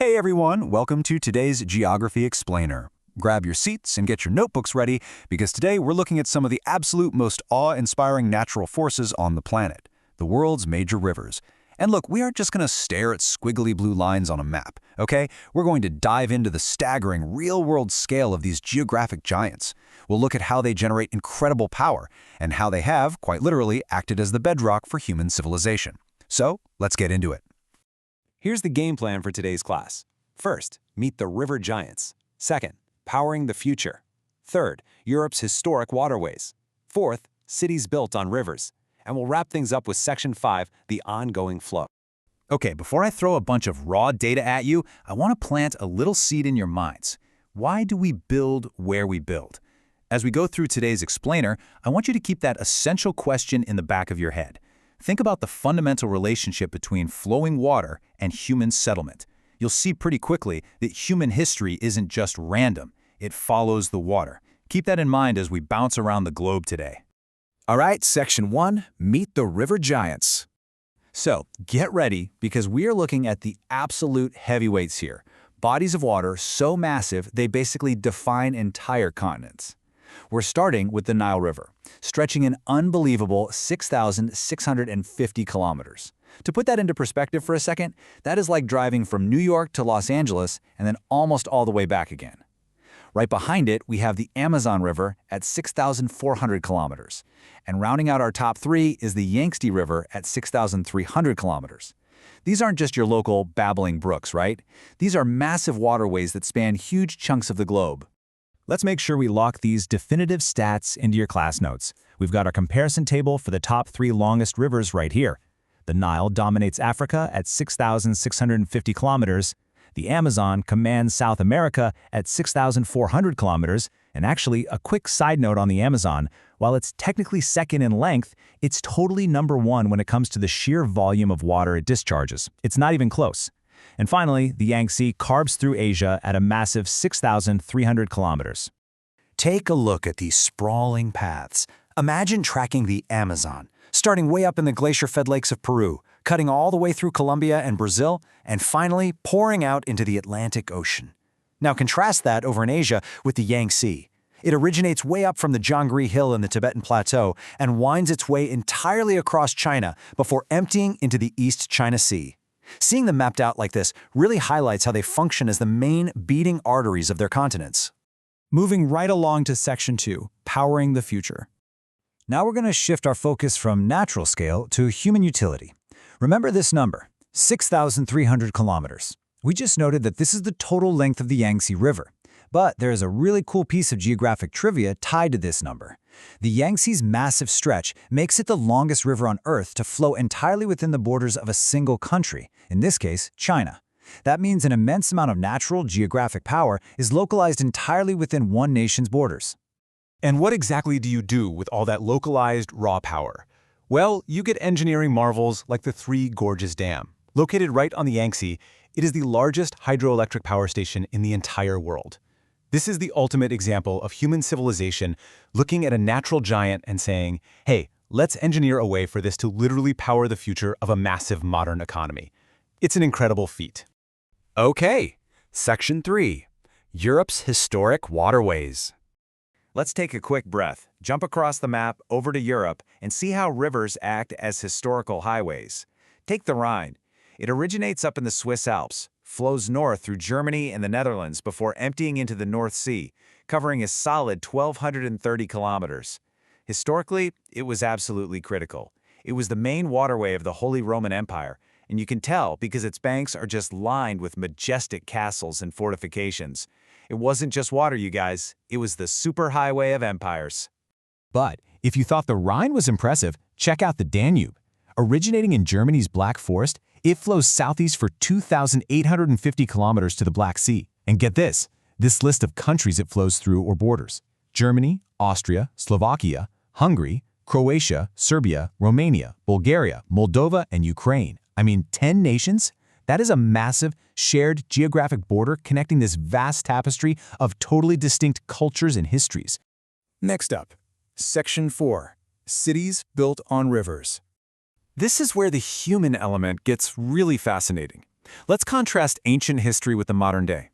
Hey everyone, welcome to today's Geography Explainer. Grab your seats and get your notebooks ready because today we're looking at some of the absolute most awe-inspiring natural forces on the planet, the world's major rivers. And look, we aren't just going to stare at squiggly blue lines on a map, okay? We're going to dive into the staggering real-world scale of these geographic giants. We'll look at how they generate incredible power and how they have, quite literally, acted as the bedrock for human civilization. So, let's get into it. Here's the game plan for today's class. First, meet the river giants. Second, powering the future. Third, Europe's historic waterways. Fourth, cities built on rivers. And we'll wrap things up with Section 5, the ongoing flow. Okay, before I throw a bunch of raw data at you, I want to plant a little seed in your minds. Why do we build where we build? As we go through today's explainer, I want you to keep that essential question in the back of your head. Think about the fundamental relationship between flowing water and human settlement. You'll see pretty quickly that human history isn't just random. It follows the water. Keep that in mind as we bounce around the globe today. All right, Section 1, meet the river giants. So, get ready because we are looking at the absolute heavyweights here. Bodies of water so massive they basically define entire continents. We're starting with the Nile River, stretching an unbelievable 6,650 kilometers. To put that into perspective for a second, that is like driving from New York to Los Angeles and then almost all the way back again. Right behind it, we have the Amazon River at 6,400 kilometers. And rounding out our top three is the Yangtze River at 6,300 kilometers. These aren't just your local babbling brooks, right? These are massive waterways that span huge chunks of the globe. Let's make sure we lock these definitive stats into your class notes. We've got our comparison table for the top three longest rivers right here. The Nile dominates Africa at 6,650 kilometers. The Amazon commands South America at 6,400 kilometers. And actually, a quick side note on the Amazon, while it's technically second in length, it's totally number one when it comes to the sheer volume of water it discharges. It's not even close. And finally, the Yangtze carves through Asia at a massive 6,300 kilometers. Take a look at these sprawling paths. Imagine tracking the Amazon, starting way up in the glacier-fed lakes of Peru, cutting all the way through Colombia and Brazil, and finally pouring out into the Atlantic Ocean. Now contrast that over in Asia with the Yangtze. It originates way up from the Jiangri Hill in the Tibetan Plateau and winds its way entirely across China before emptying into the East China Sea. Seeing them mapped out like this really highlights how they function as the main beating arteries of their continents. Moving right along to Section 2, powering the future. Now we're going to shift our focus from natural scale to human utility. Remember this number, 6,300 kilometers. We just noted that this is the total length of the Yangtze River. But there is a really cool piece of geographic trivia tied to this number. The Yangtze's massive stretch makes it the longest river on Earth to flow entirely within the borders of a single country, in this case, China. That means an immense amount of natural geographic power is localized entirely within one nation's borders. And what exactly do you do with all that localized raw power? Well, you get engineering marvels like the Three Gorges Dam. Located right on the Yangtze, it is the largest hydroelectric power station in the entire world. This is the ultimate example of human civilization looking at a natural giant and saying, hey, let's engineer a way for this to literally power the future of a massive modern economy. It's an incredible feat. Okay, Section 3, Europe's historic waterways. Let's take a quick breath, jump across the map over to Europe, and see how rivers act as historical highways. Take the Rhine. It originates up in the Swiss Alps, flows north through Germany and the Netherlands before emptying into the North Sea, covering a solid 1,230 kilometers. Historically, it was absolutely critical. It was the main waterway of the Holy Roman Empire, and you can tell because its banks are just lined with majestic castles and fortifications. It wasn't just water, you guys. It was the superhighway of empires. But if you thought the Rhine was impressive, check out the Danube. Originating in Germany's Black Forest, it flows southeast for 2,850 kilometers to the Black Sea. And get this list of countries it flows through or borders: Germany, Austria, Slovakia, Hungary, Croatia, Serbia, Romania, Bulgaria, Moldova, and Ukraine. I mean, 10 nations? That is a massive, shared geographic border connecting this vast tapestry of totally distinct cultures and histories. Next up, Section 4, Cities Built on Rivers. This is where the human element gets really fascinating. Let's contrast ancient history with the modern day.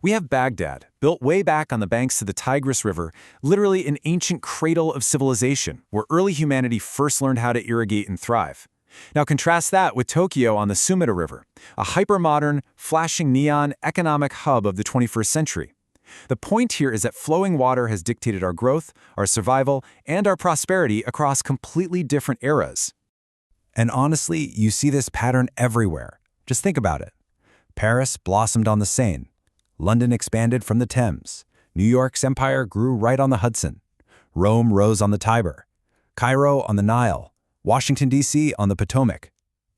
We have Baghdad, built way back on the banks of the Tigris River, literally an ancient cradle of civilization, where early humanity first learned how to irrigate and thrive. Now contrast that with Tokyo on the Sumida River, a hyper-modern, flashing neon economic hub of the 21st century. The point here is that flowing water has dictated our growth, our survival, and our prosperity across completely different eras. And honestly, you see this pattern everywhere. Just think about it. Paris blossomed on the Seine. London expanded from the Thames. New York's empire grew right on the Hudson. Rome rose on the Tiber. Cairo on the Nile. Washington, D.C. on the Potomac.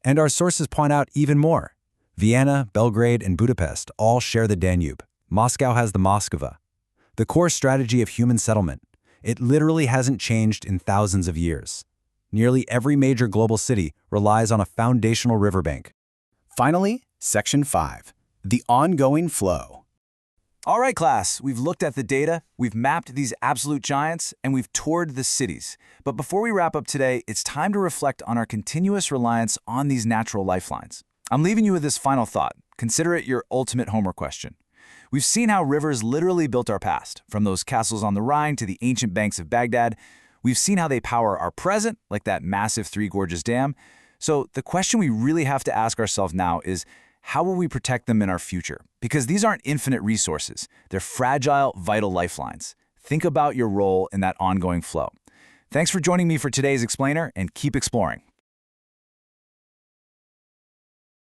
And our sources point out even more. Vienna, Belgrade, and Budapest all share the Danube. Moscow has the Moskva. The core strategy of human settlement. It literally hasn't changed in thousands of years. Nearly every major global city relies on a foundational riverbank. Finally, Section 5, the ongoing flow. All right, class, we've looked at the data, we've mapped these absolute giants, and we've toured the cities. But before we wrap up today, it's time to reflect on our continuous reliance on these natural lifelines. I'm leaving you with this final thought. Consider it your ultimate homework question. We've seen how rivers literally built our past, from those castles on the Rhine to the ancient banks of Baghdad. We've seen how they power our present, like that massive Three Gorges Dam. So the question we really have to ask ourselves now is, how will we protect them in our future? Because these aren't infinite resources. They're fragile, vital lifelines. Think about your role in that ongoing flow. Thanks for joining me for today's Explainer, and keep exploring.